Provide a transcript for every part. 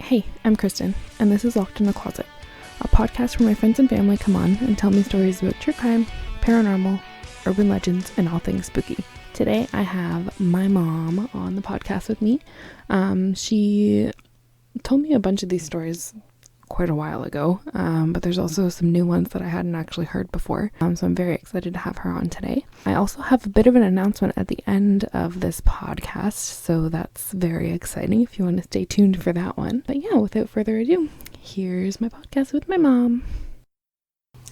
Hey, I'm Kristin, and this is Locked in the Closet, a podcast where my friends and family come on and tell me stories about true crime, paranormal, urban legends, and all things spooky. Today I have my mom on the podcast with me. She told me a bunch of these stories quite a while ago, but there's also some new ones that I hadn't actually heard before, so I'm very excited to have her on today. I also have a bit of an announcement at the end of this podcast, so that's very exciting if you want to stay tuned for that one. But yeah, without further ado, here's my podcast with my mom.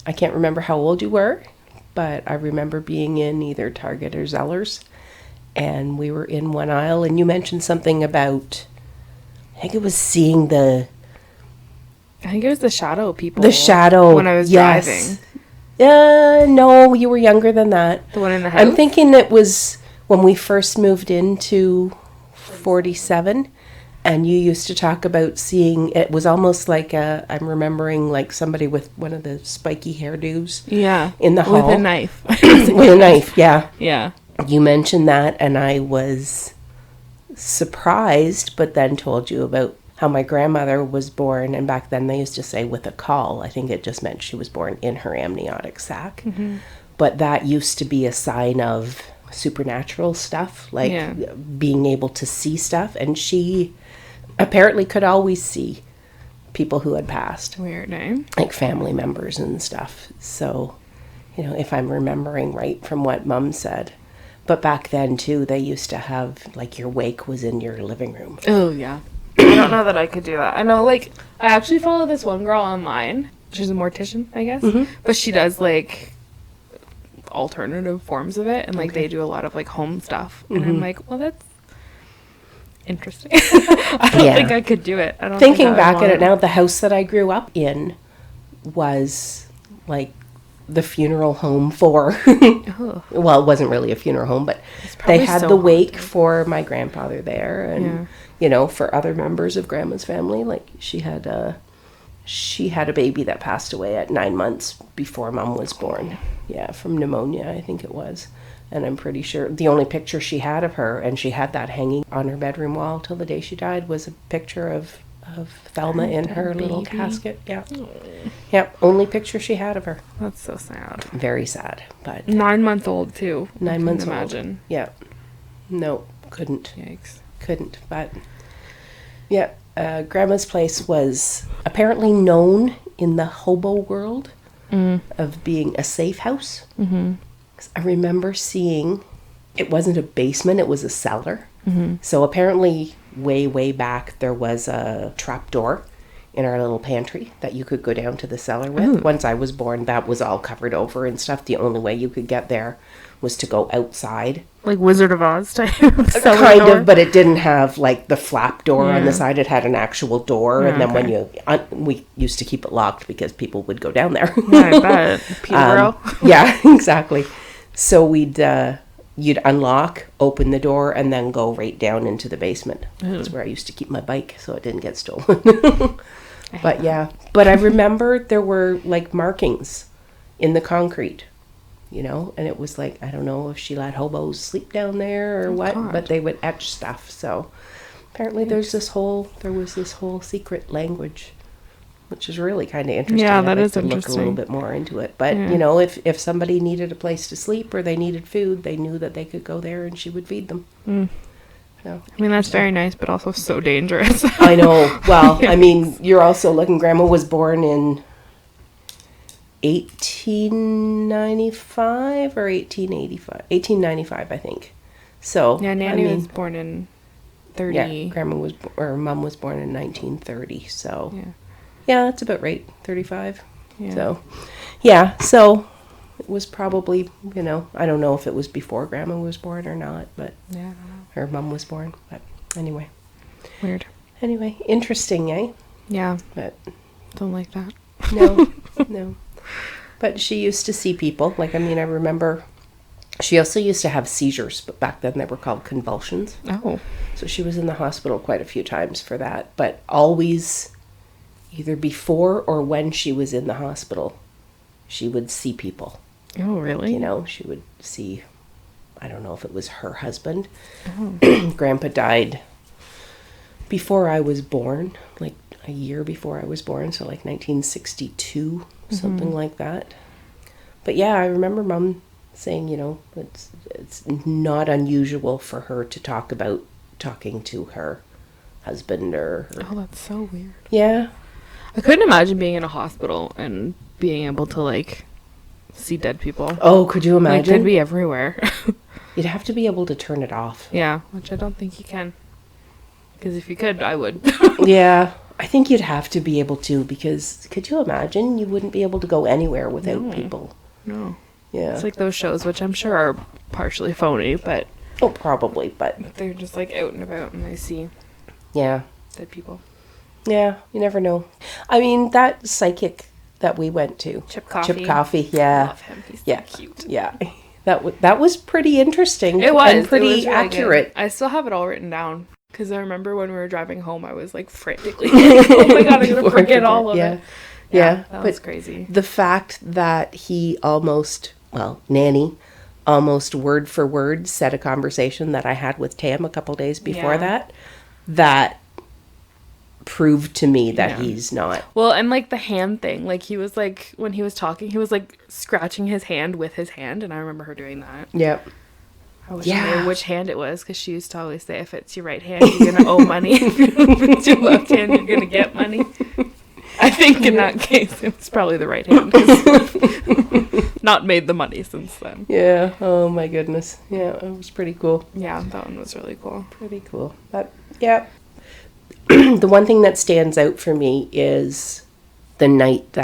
I can't remember how old you were, but I remember being in either Target or Zellers, and we were in one aisle, and you mentioned something about, I think it was seeing the shadow people. The shadow. When I was driving. No, you were younger than that. The one in the house? I'm thinking it was when we first moved into 47, and you used to talk about seeing, it was almost like I'm remembering like somebody with one of the spiky hairdos. Yeah. In the hall. With a knife. With a knife, yeah. Yeah. You mentioned that, and I was surprised, but then told you about how my grandmother was born, and back then they used to say with a caul. I think it just meant she was born in her amniotic sac. Mm-hmm. But that used to be a sign of supernatural stuff, like being able to see stuff. And she apparently could always see people who had passed. Weird, eh? Like family members and stuff. So, if I'm remembering right from what Mum said. But back then, too, they used to have, like, your wake was in your living room. Oh, yeah. I don't know that I could do that. I know, I actually follow this one girl online. She's a mortician, I guess. Mm-hmm. But she does, alternative forms of it. And, they do a lot of, home stuff. And I'm like, well, that's interesting. I don't think I could do it. I don't Thinking back at it now, the house that I grew up in was, the funeral home for... Well, it wasn't really a funeral home, but they had the wake for my grandfather there. And... for other members of Grandma's family, she had a baby that passed away at 9 months before Mom was born. Yeah, from pneumonia, I think it was. And I'm pretty sure the only picture she had of her, and she had that hanging on her bedroom wall till the day she died, was a picture of Thelma in her little casket. Yeah. Yep, only picture she had of her. That's so sad. Very sad, but 9 month old too. 9 months old. Imagine. Yeah. No, couldn't. Yikes. Couldn't, but yeah, Grandma's place was apparently known in the hobo world of being a safe house. Mm-hmm. I remember seeing, it wasn't a basement, it was a cellar. Mm-hmm. So apparently way back there was a trap door in our little pantry that you could go down to the cellar with. Ooh. Once I was born, that was all covered over and stuff. The only way you could get there was to go outside. Like Wizard of Oz type cellar kind door? Of, but it didn't have the flap door on the side. It had an actual door, and then when we used to keep it locked because people would go down there. Yeah, I bet. Peterborough. Yeah, exactly. So you'd unlock, open the door, and then go right down into the basement. That's where I used to keep my bike so it didn't get stolen. But yeah, but I remember there were markings in the concrete, and it was I don't know if she let hobos sleep down there or what, God. But they would etch stuff. So apparently there was this whole secret language, which is really kind of interesting. Yeah, that is interesting. Look a little bit more into it. But, if somebody needed a place to sleep or they needed food, they knew that they could go there and she would feed them. Mm. So, that's very nice, but also so dangerous. I know. Well, you're also looking, Grandma was born in 1895 or 1885? 1895, I think. So, yeah, Nanny was born in 30. Yeah, Mom was born in 1930, so... Yeah, that's about right, 35. Yeah. So, yeah, so it was probably, I don't know if it was before Grandma was born or not, but her mom was born. But anyway. Weird. Anyway, interesting, eh? Yeah. But don't like that. No. But she used to see people. I remember she also used to have seizures, but back then they were called convulsions. Oh. So she was in the hospital quite a few times for that, but always... Either before or when she was in the hospital, she would see people. Oh, really? She would see, I don't know if it was her husband. Oh. Grandpa died before I was born, a year before I was born, so like 1962, something like that. But yeah, I remember Mom saying, you know, it's not unusual for her to talk about talking to her husband or her. Oh, that's so weird. Yeah. I couldn't imagine being in a hospital and being able to, like, see dead people. Oh, could you imagine? Like, they'd be everywhere. You'd have to be able to turn it off. Yeah, which I don't think you can. Because if you could, I would. Yeah, I think you'd have to be able to, because could you imagine? You wouldn't be able to go anywhere without people. No. Yeah. It's like those shows, which I'm sure are partially phony, but... Oh, probably, but... They're just, like, out and about, and I see... Yeah. Dead people. Yeah, you never know. I mean, that psychic that we went to... Chip Coffee, yeah. I love him. He's so cute. Yeah. That was pretty interesting. It was. And pretty really accurate. Good. I still have it all written down. Because I remember when we were driving home, I was, like, frantically... oh my god, I'm going to forget all of it. Yeah, that was crazy. The fact that he almost... Well, Nanny almost word for word said a conversation that I had with Tam a couple days before that proved to me that he's not. Well, and like the hand thing, like he was like, when he was talking, he was like scratching his hand with his hand, and I remember her doing that. Yep. I wish I knew which hand it was, because she used to always say, if it's your right hand, you're going to owe money. If it's your left hand, you're going to get money. I think in that case, it was probably the right hand. Not made the money since then. Yeah. Oh my goodness. Yeah, it was pretty cool. Yeah, that one was really cool. Pretty cool. But yeah. The one thing that stands out for me is the night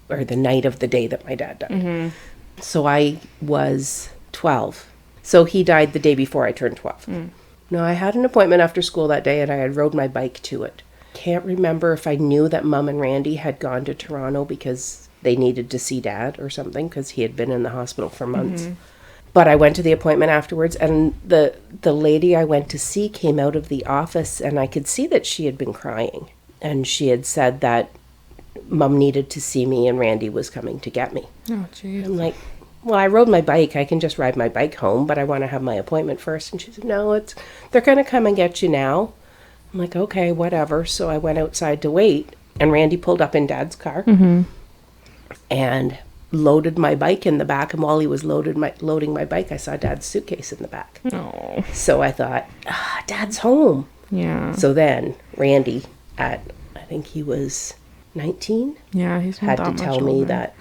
of the day that my dad died. Mm-hmm. So I was 12. So he died the day before I turned 12. Mm. Now, I had an appointment after school that day, and I had rode my bike to it. Can't remember if I knew that Mum and Randy had gone to Toronto because they needed to see Dad or something, because he had been in the hospital for months. Mm-hmm. But I went to the appointment afterwards, and the lady I went to see came out of the office, and I could see that she had been crying. And she had said that Mum needed to see me and Randy was coming to get me. Oh, jeez. I'm like, well, I rode my bike. I can just ride my bike home, but I want to have my appointment first. And she said, no, they're going to come and get you now. I'm like, okay, whatever. So I went outside to wait, and Randy pulled up in Dad's car and loaded my bike in the back. And while he was loading my bike, I saw Dad's suitcase in the back. Oh. So I thought, Dad's home. Yeah. So then Randy, I think he was 19, had to tell me that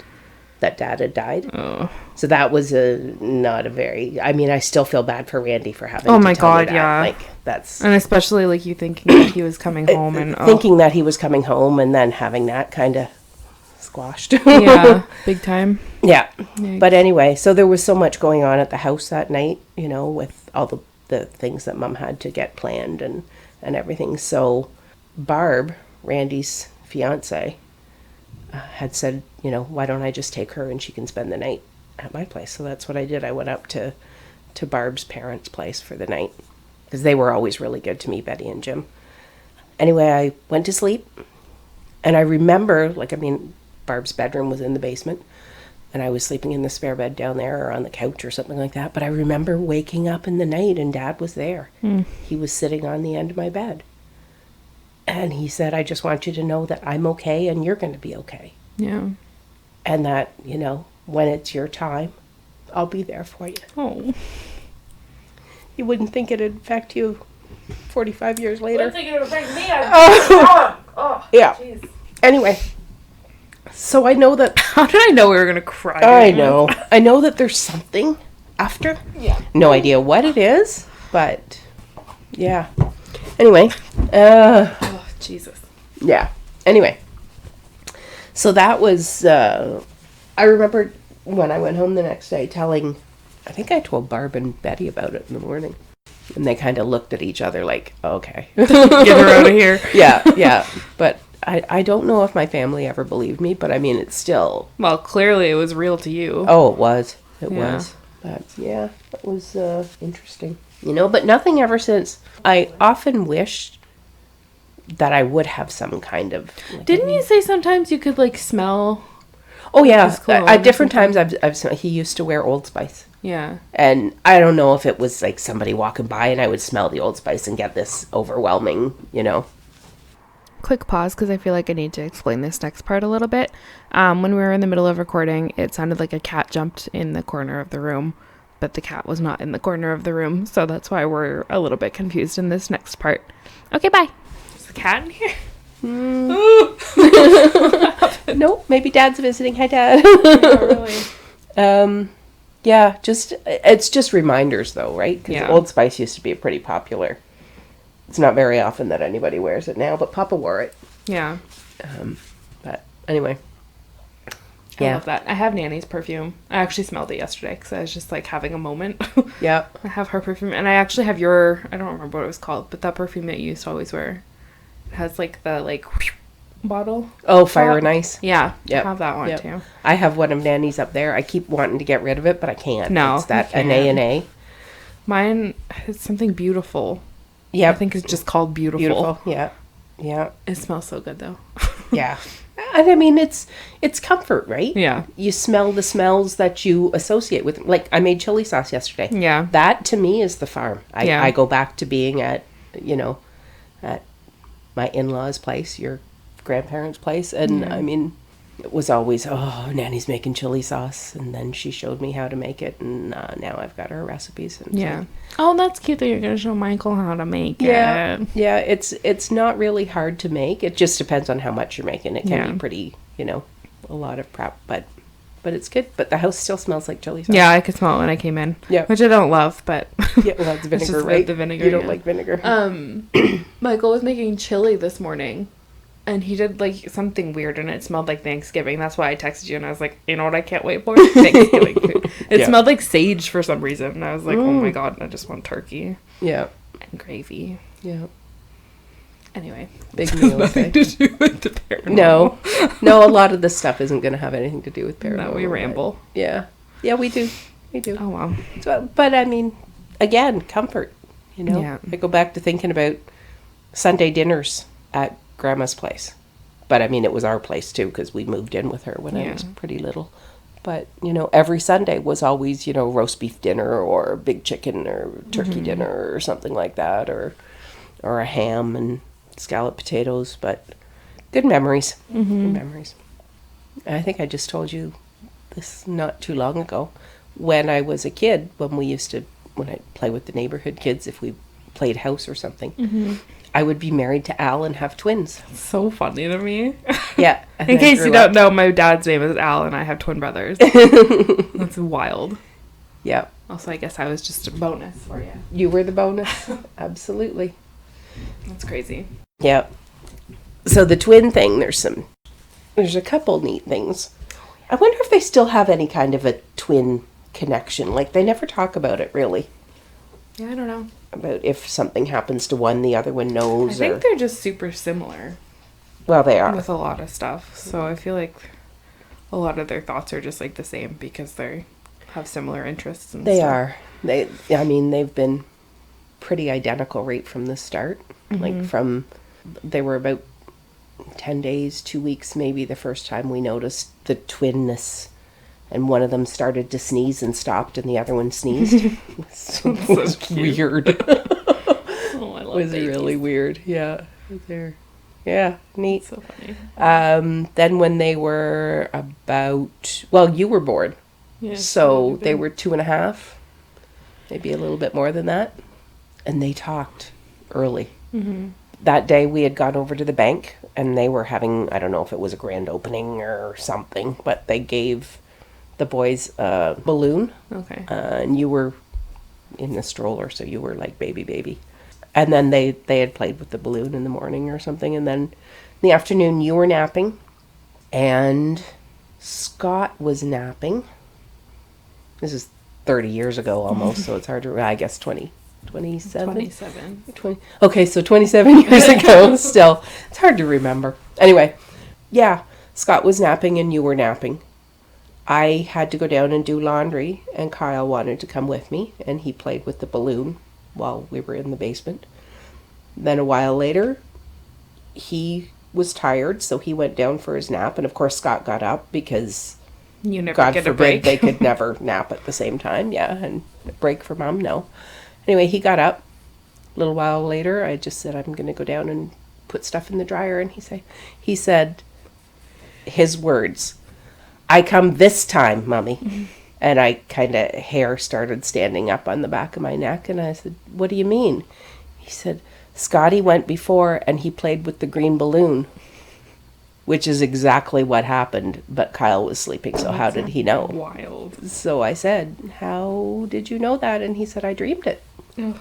Dad had died. Oh. So that was not a very... I mean, I still feel bad for Randy for having to tell God, me that. Yeah. Like, that's... And especially, like, you thinking that he was coming home and... Thinking that he was coming home and then having that kind of squashed. Yeah, big time. Yeah. Yikes. But anyway, so there was so much going on at the house that night, you know, with all the things that Mum had to get planned and everything. So Barb, Randy's fiance, had said, you know, why don't I just take her and she can spend the night at my place? So that's what I did. I went up to Barb's parents' place for the night, because they were always really good to me, Betty and Jim. Anyway, I went to sleep, and I remember, Barb's bedroom was in the basement, and I was sleeping in the spare bed down there or on the couch or something like that. But I remember waking up in the night and Dad was there. Mm. He was sitting on the end of my bed. And he said, I just want you to know that I'm okay and you're going to be okay. Yeah. And that, you know, when it's your time, I'll be there for you. Oh. You wouldn't think it'd affect you 45 years later. I wouldn't think it would affect me. Yeah. Jeez. Anyway, so I know that... How did I know we were going to cry? I know. I know that there's something after. Yeah. No idea what it is, but yeah. Anyway. Oh, Jesus. Yeah. Anyway. So that was... I remember when I went home the next day I think I told Barb and Betty about it in the morning. And they kind of looked at each other like, okay. Get her out of here. Yeah. But I don't know if my family ever believed me, but I mean, it's still... Well, clearly it was real to you. Oh, it was. It was. But yeah, it was interesting. You know, but nothing ever since. I often wished that I would have some kind of... Didn't you say sometimes you could, like, smell... Oh, yeah. At different times, I've smelled... He used to wear Old Spice. Yeah. And I don't know if it was, like, somebody walking by and I would smell the Old Spice and get this overwhelming, you know... quick pause because I feel like I need to explain this next part a little bit. When we were in the middle of recording, it sounded like a cat jumped in the corner of the room, but the cat was not in the corner of the room, so that's why we're a little bit confused in this next part. Okay, bye. Is the cat in here? Nope, maybe Dad's visiting. Hi, Dad. Not really. Yeah, it's just reminders though, right? Because Old Spice used to be pretty popular. It's not very often that anybody wears it now, but Papa wore it. Yeah. But anyway. I love that. I have Nanny's perfume. I actually smelled it yesterday because I was just like having a moment. Yeah. I have her perfume, and I actually have your, I don't remember what it was called, but that perfume that you used to always wear. It has like the like bottle. Oh, Fire and Ice. Yeah. Yep. I have that one too. I have one of Nanny's up there. I keep wanting to get rid of it, but I can't. No. It's that A. Mine is something beautiful. Yeah. I think it's just called Beautiful. Yeah. Yeah. It smells so good though. Yeah. And I mean, it's comfort, right? Yeah. You smell the smells that you associate with. Like, I made chili sauce yesterday. Yeah. That, to me, is the farm. I go back to being at my in-laws' place, your grandparents' place. And, I mean, it was always, Nanny's making chili sauce. And then she showed me how to make it. And now I've got her recipes. And yeah. Oh, that's cute that you're going to show Michael how to make it. Yeah, it's not really hard to make. It just depends on how much you're making. It can be pretty, a lot of prep, but it's good. But the house still smells like chili sauce. Yeah, I could smell it when I came in. Yeah. Which I don't love, but... Yeah, well, that's vinegar, right? The vinegar, you don't like vinegar. Michael was making chili this morning, and he did, like, something weird, and it smelled like Thanksgiving. That's why I texted you, and I was like, you know what I can't wait for? Thanksgiving food. It smelled like sage for some reason, and I was like, oh my god, I just want turkey. Yeah. And gravy. Yeah. Anyway. Big meal. Nothing to do with the paranormal. No, a lot of this stuff isn't going to have anything to do with paranormal. No, we ramble. Right? Yeah. Yeah, we do. Oh, wow. So, but, I mean, again, comfort, Yeah. I go back to thinking about Sunday dinners at Grandma's place. But, I mean, it was our place, too, because we moved in with her when I was pretty little. But, every Sunday was always, roast beef dinner or big chicken or turkey dinner or something like that, or a ham and scalloped potatoes. But good memories. Good memories. And I think I just told you this not too long ago. When I was a kid, when I'd play with the neighborhood kids, if we played house or something, I would be married to Al and have twins. So funny to me. Yeah. In case you don't know, my dad's name is Al, and I have twin brothers. That's wild. Yeah. Also, I guess I was just a bonus for you. You were the bonus. Absolutely. That's crazy. Yeah. So the twin thing, there's a couple neat things. I wonder if they still have any kind of a twin connection. Like, they never talk about it, really. Yeah, I don't know. About if something happens to one, the other one knows. I think they're just super similar. Well, they are. With a lot of stuff. So I feel like a lot of their thoughts are just like the same because they have similar interests and they stuff. are. They've been pretty identical right from the start. Like they were about 10 days, 2 weeks maybe the first time we noticed the twinness. And one of them started to sneeze and stopped, and the other one sneezed. It was weird. Oh, I love it. Was really weird. Yeah. Yeah, neat. So funny. Then when they were you were born. Yeah, so they were 2.5, maybe a little bit more than that. And they talked early. That day we had gone over to the bank, and they were having, I don't know if it was a grand opening or something, but they gave the boys a balloon. Okay. And you were in the stroller, so you were like baby. And then they had played with the balloon in the morning or something, and then in the afternoon you were napping, and Scott was napping. This is 30 years ago almost, so it's hard to, I guess 27? 20. Okay, so 27 years ago still. It's hard to remember. Anyway, yeah, Scott was napping and you were napping. I had to go down and do laundry, and Kyle wanted to come with me, and he played with the balloon while we were in the basement. Then a while later, he was tired, so he went down for his nap, and of course Scott got up because you never God get forbid a break. They could never nap at the same time. Yeah, and a break for Mom, no. Anyway, he got up. A little while later, I just said, I'm going to go down and put stuff in the dryer, and he said his words, "I come this time, Mommy." Mm-hmm. And I kind of, hair started standing up on the back of my neck, and I said, "What do you mean?" He said, "Scotty went before and he played with the green balloon," which is exactly what happened, but Kyle was sleeping, so how did he know? Wild. So I said, "How did you know that?" And he said, "I dreamed it." Ugh.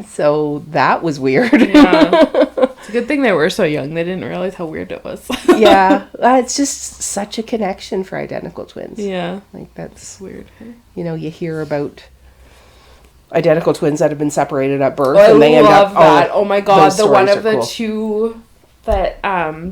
So that was weird. Yeah. It's a good thing they were so young. They didn't realize how weird it was. Yeah. It's just such a connection for identical twins. Yeah. Like, that's weird. You know, you hear about identical twins that have been separated at birth. Oh, and they end up, that. Oh my God. The one of the cool. two that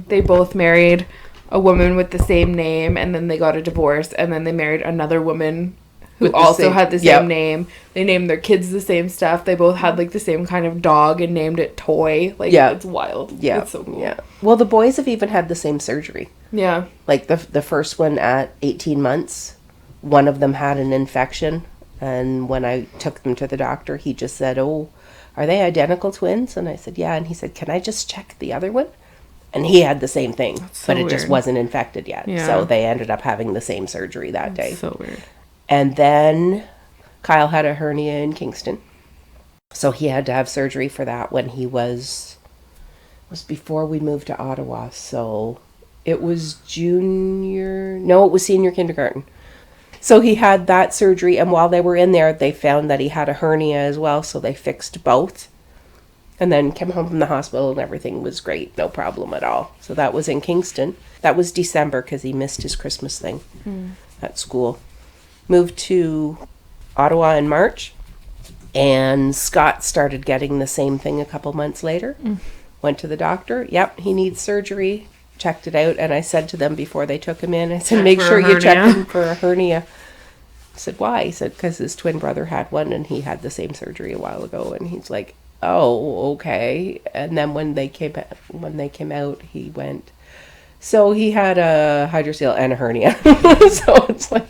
they both married a woman with the same name, and then they got a divorce, and then they married another woman who also had the same name. They named their kids the same stuff. They both had like the same kind of dog and named it Toy. Like, it's wild. Yeah. It's so cool. Yeah. Well, the boys have even had the same surgery. Yeah. Like the first one at 18 months, one of them had an infection. And when I took them to the doctor, he just said, "Oh, are they identical twins?" And I said, "Yeah." And he said, "Can I just check the other one?" And he had the same thing, but it just wasn't infected yet. Yeah. So they ended up having the same surgery that day. So weird. And then Kyle had a hernia in Kingston. So he had to have surgery for that when it was before we moved to Ottawa. So it was it was senior kindergarten. So he had that surgery, and while they were in there, they found that he had a hernia as well, so they fixed both. And then came home from the hospital, and everything was great, no problem at all. So that was in Kingston. That was December, because he missed his Christmas thing at school. Moved to Ottawa in March, and Scott started getting the same thing a couple months later. Went to the doctor. Yep, he needs surgery. Checked it out, and I said to them before they took him in, I said, "Make sure you check him for a hernia." I said, "Why?" He said, "Because his twin brother had one, and he had the same surgery a while ago." And he's like, "Oh, okay." And then when they came out, he went, so he had a hydrocele and a hernia. So it's like,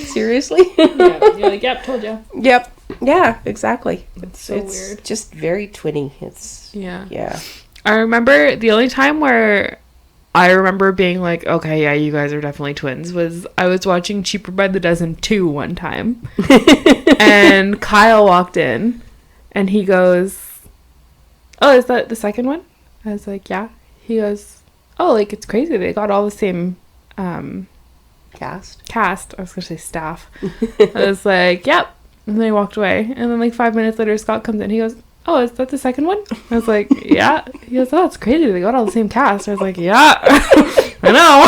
seriously? Yeah, you're like, "Yep, told you." Yep. Yeah, exactly. It's weird. Just very twinny. Yeah. I remember the only time where I remember being like, "Okay, yeah, you guys are definitely twins," was I was watching Cheaper by the Dozen 2 one time. And Kyle walked in and he goes, "Oh, is that the second one?" I was like, "Yeah." He goes, "Oh, like, it's crazy. They got all the same Cast. I was going to say staff." I was like, "Yep." And then he walked away. And then like 5 minutes later, Scott comes in. He goes, "Oh, is that the second one?" I was like, "Yeah." He goes, "Oh, it's crazy. They got all the same cast." I was like, "Yeah, I know."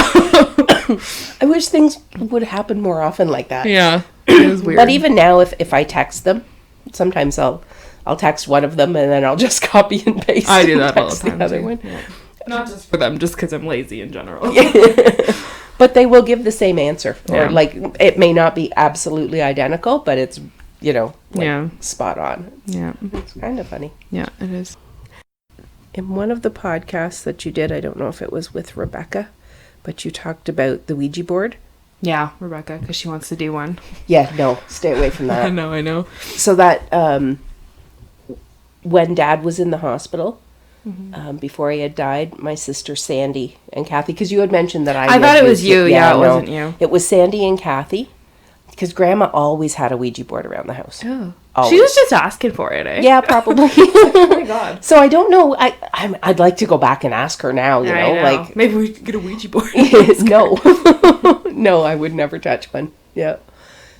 I wish things would happen more often like that. Yeah, it was weird. But even now, if I text them, sometimes I'll text one of them and then I'll just copy and paste. I do that all the time. The other one. Yeah. Not just for them, just because I'm lazy in general. But they will give the same answer, or Yeah. like it may not be absolutely identical, but it's spot on. Yeah, It's kind of funny. Yeah, it is. In one of the podcasts that you did, I don't know if it was with Rebecca, but you talked about the Ouija board. Yeah, Rebecca, because she wants to do one. Yeah, no, stay away from that. I know. So that when Dad was in the hospital, before he had died, my sister Sandy and Kathy, because you had mentioned that I thought it was you. Yeah, it wasn't you. It was Sandy and Kathy, because Grandma always had a Ouija board around the house. Oh. Always. She was just asking for it, eh? Yeah, probably. Oh my God. So I don't know. I'd like to go back and ask her now. You know, like maybe we could get a Ouija board. No, no, I would never touch one. Yeah,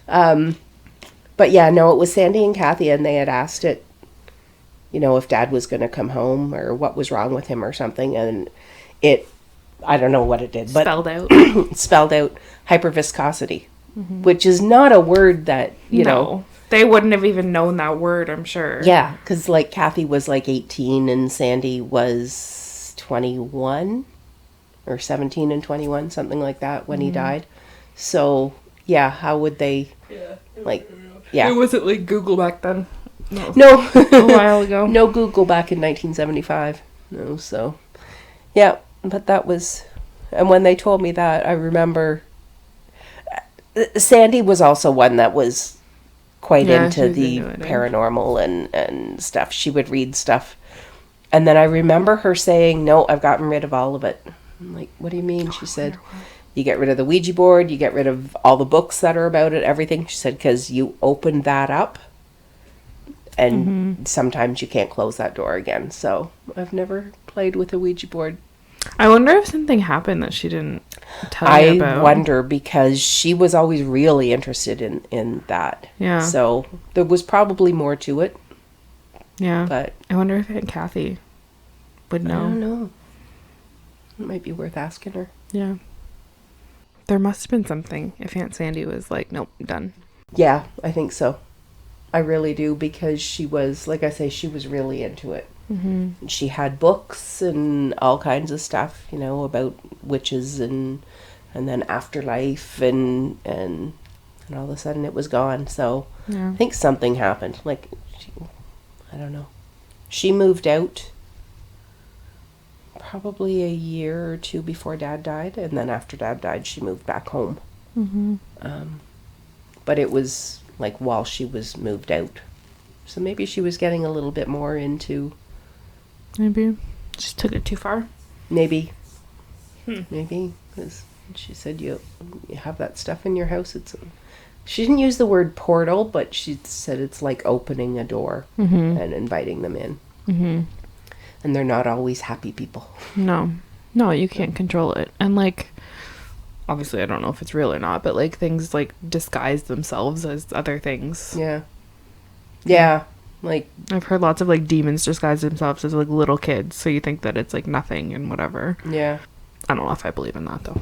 but yeah, no, it was Sandy and Kathy, and they had asked it. You know, if Dad was going to come home or what was wrong with him or something, and I don't know what it did, but spelled out hyperviscosity, which is not a word that you know. They wouldn't have even known that word, I'm sure. Yeah, because like Kathy was like 18 and Sandy was 21 or 17 and 21, something like that when he died. So yeah, how would they It wasn't like Google back then. No. A while ago. No Google back in 1975. No, so yeah, but that was, and when they told me that, I remember Sandy was also one that was quite into the paranormal and stuff. She would read stuff And then I remember her saying, no, I've gotten rid of all of it. I'm like, what do you mean? She said, you get rid of the Ouija board, you get rid of all the books that are about it, everything. She said, because you opened that up and sometimes you can't close that door again. So I've never played with a Ouija board. I wonder if something happened that she didn't tell you about. I wonder, because she was always really interested in that. Yeah. So there was probably more to it. Yeah. But I wonder if Aunt Kathy would know. I don't know. It might be worth asking her. Yeah. There must have been something if Aunt Sandy was like, nope, done. Yeah, I think so. I really do, because she was, like I say, she was really into it. Mm-hmm. She had books and all kinds of stuff, you know, about witches and then afterlife and all of a sudden it was gone. So yeah. I think something happened. Like, I don't know. She moved out probably a year or two before Dad died, and then after Dad died, she moved back home. Mm-hmm. But it was like while she was moved out. So maybe she was getting a little bit more into... Maybe. Just took it too far. Maybe. Maybe. Because she said you have that stuff in your house. She didn't use the word portal, but she said it's like opening a door and inviting them in. Mm-hmm. And they're not always happy people. No, you can't control it. And like, obviously I don't know if it's real or not, but like things like disguise themselves as other things. Yeah, like I've heard lots of like demons disguise themselves as like little kids, so you think that it's like nothing and whatever. Yeah, I don't know if I believe in that though.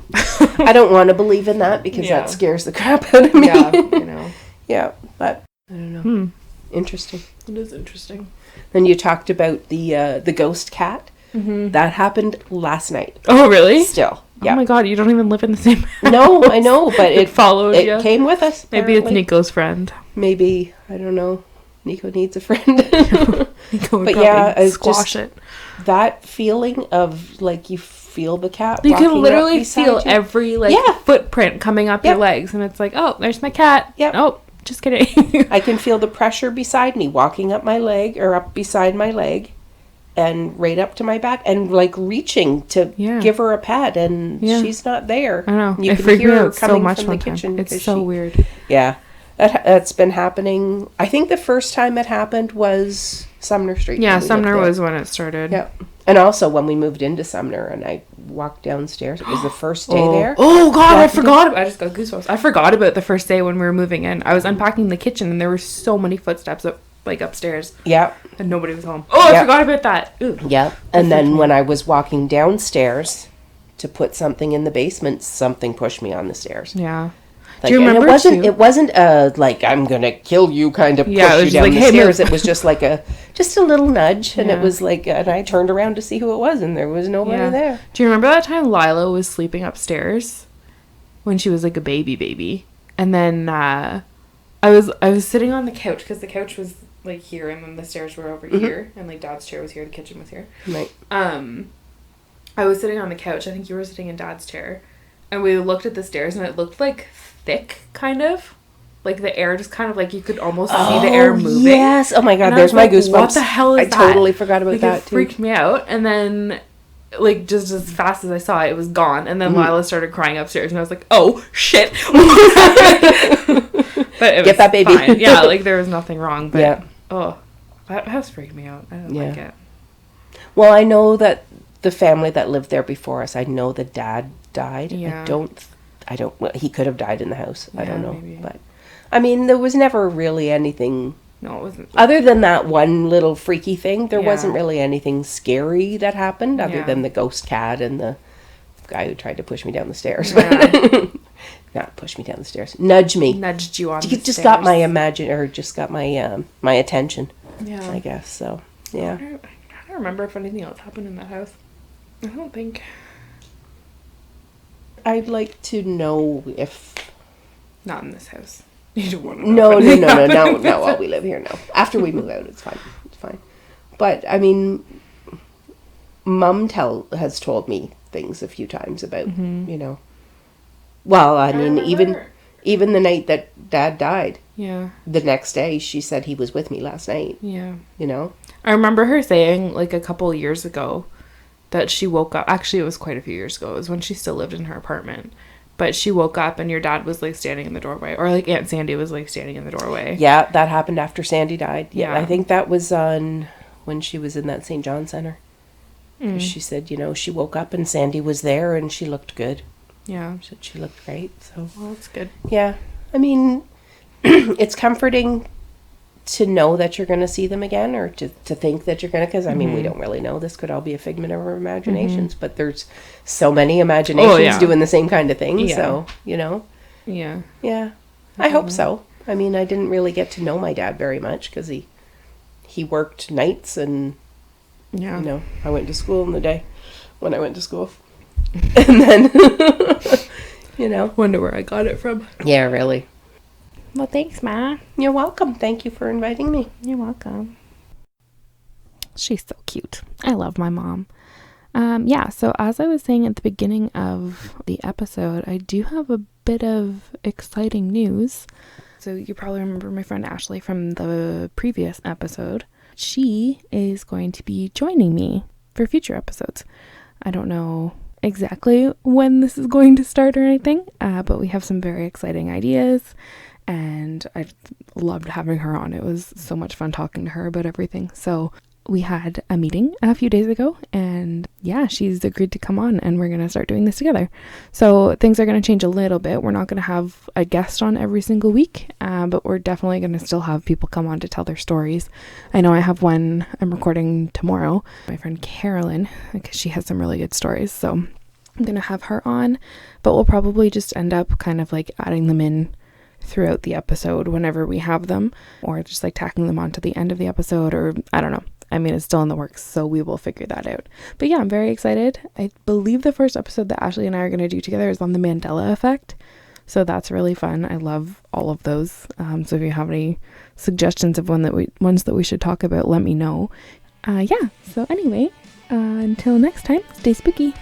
I don't want to believe in that, because that scares the crap out of me. Yeah, you know. Yeah, but I don't know. Interesting. It is interesting. Then you talked about the ghost cat. Mm-hmm. That happened last night. Oh, really? Still. Yeah. Oh my God, you don't even live in the same house. No, I know, but it followed you. It came with us. Maybe apparently. It's Nico's friend. Maybe. I don't know. Nico needs a friend. Nico but yeah, it's squash it. That feeling of like you feel the cat. You can literally feel every footprint coming up your legs, and it's like, oh, there's my cat. Yep. Oh, just kidding. I can feel the pressure beside me, walking up my leg or up beside my leg, and right up to my back, and like reaching to give her a pet, and she's not there. I know. You can hear her coming so much from the kitchen. It's so weird. Yeah. That's been happening. I think the first time it happened was Sumner Street. Yeah, Sumner was when it started. Yeah. And also when we moved into Sumner and I walked downstairs, it was the first day there. Oh God, I forgot. I just got goosebumps. I forgot about the first day when we were moving in. I was unpacking the kitchen and there were so many footsteps like upstairs. Yeah. And nobody was home. Oh, I forgot about that. Ooh. Yeah. And then when I was walking downstairs to put something in the basement, something pushed me on the stairs. Yeah. Like, do you remember? It wasn't like I'm gonna kill you kind of push you down the stairs. It was just like a little nudge, and it was like, and I turned around to see who it was, and there was nobody there. Do you remember that time Lila was sleeping upstairs when she was like a baby, and then I was sitting on the couch because the couch was like here, and then the stairs were over here, and like Dad's chair was here, the kitchen was here. Right. I was sitting on the couch. I think you were sitting in Dad's chair, and we looked at the stairs, and it looked like thick, kind of like the air just kind of like you could almost see the air moving. Yes. Oh my God, there's my goosebumps. What the hell is that? I totally forgot about that too. It freaked me out, and then like just as fast as I saw it, it was gone, and then Lila started crying upstairs, and I was like, oh shit. But it was that baby fine. Yeah, like there was nothing wrong, but that has freaked me out. I don't like it. Well, I know that the family that lived there before us, I know the dad died. I don't, well, he could have died in the house. I don't know. Maybe. But, I mean, there was never really anything. No, it wasn't. Other than that one little freaky thing, there wasn't really anything scary that happened other than the ghost cat and the guy who tried to push me down the stairs. Yeah. Not push me down the stairs. Nudge me. Nudged you on the stairs. Just got my my attention. Yeah. I guess, so, yeah. I don't remember if anything else happened in that house. I don't think... I'd like to know if... Not in this house. You don't want to know. No, while we live here, no. After we move out, it's fine. But, I mean, Mum has told me things a few times about, you know... Well, I mean, even the night that Dad died, Yeah. The next day, she said he was with me last night. Yeah. You know? I remember her saying, like, a couple of years ago that she woke up. Actually, it was quite a few years ago. It was when she still lived in her apartment. But she woke up and your dad was, like, standing in the doorway. Or, like, Aunt Sandy was, like, standing in the doorway. Yeah, that happened after Sandy died. Yeah. I think that was on when she was in that St. John Center. She said, you know, she woke up and Sandy was there and she looked good. Yeah. She said she looked great. So, well, that's good. Yeah. I mean, it's comforting to know that you're going to see them again, or to think that you're going to, because, I mean, we don't really know. This could all be a figment of our imaginations, but there's so many imaginations doing the same kind of thing. Yeah. So, you know. Yeah. Yeah. I hope so. I mean, I didn't really get to know my dad very much because he worked nights and, you know, I went to school in the day when I went to school. And then, you know. Wonder where I got it from. Yeah, really. Well, thanks, Ma. You're welcome. Thank you for inviting me. You're welcome. She's so cute. I love my mom. So as I was saying at the beginning of the episode, I do have a bit of exciting news. So you probably remember my friend Ashley from the previous episode. She is going to be joining me for future episodes. I don't know exactly when this is going to start or anything, but we have some very exciting ideas. And I loved having her on. It was so much fun talking to her about everything. So we had a meeting a few days ago, and yeah, she's agreed to come on, and we're going to start doing this together. So things are going to change a little bit. We're not going to have a guest on every single week, but we're definitely going to still have people come on to tell their stories. I know I have one I'm recording tomorrow, my friend Carolyn, because she has some really good stories. So I'm going to have her on, but we'll probably just end up kind of like adding them in throughout the episode whenever we have them, or just like tacking them on to the end of the episode, or I don't know. I mean, it's still in the works, so we will figure that out. But yeah, I'm very excited. I believe the first episode that Ashley and I are going to do together is on the Mandela effect, so that's really fun. I love all of those. So if you have any suggestions of ones that we should talk about, let me know. So anyway, until next time, stay spooky.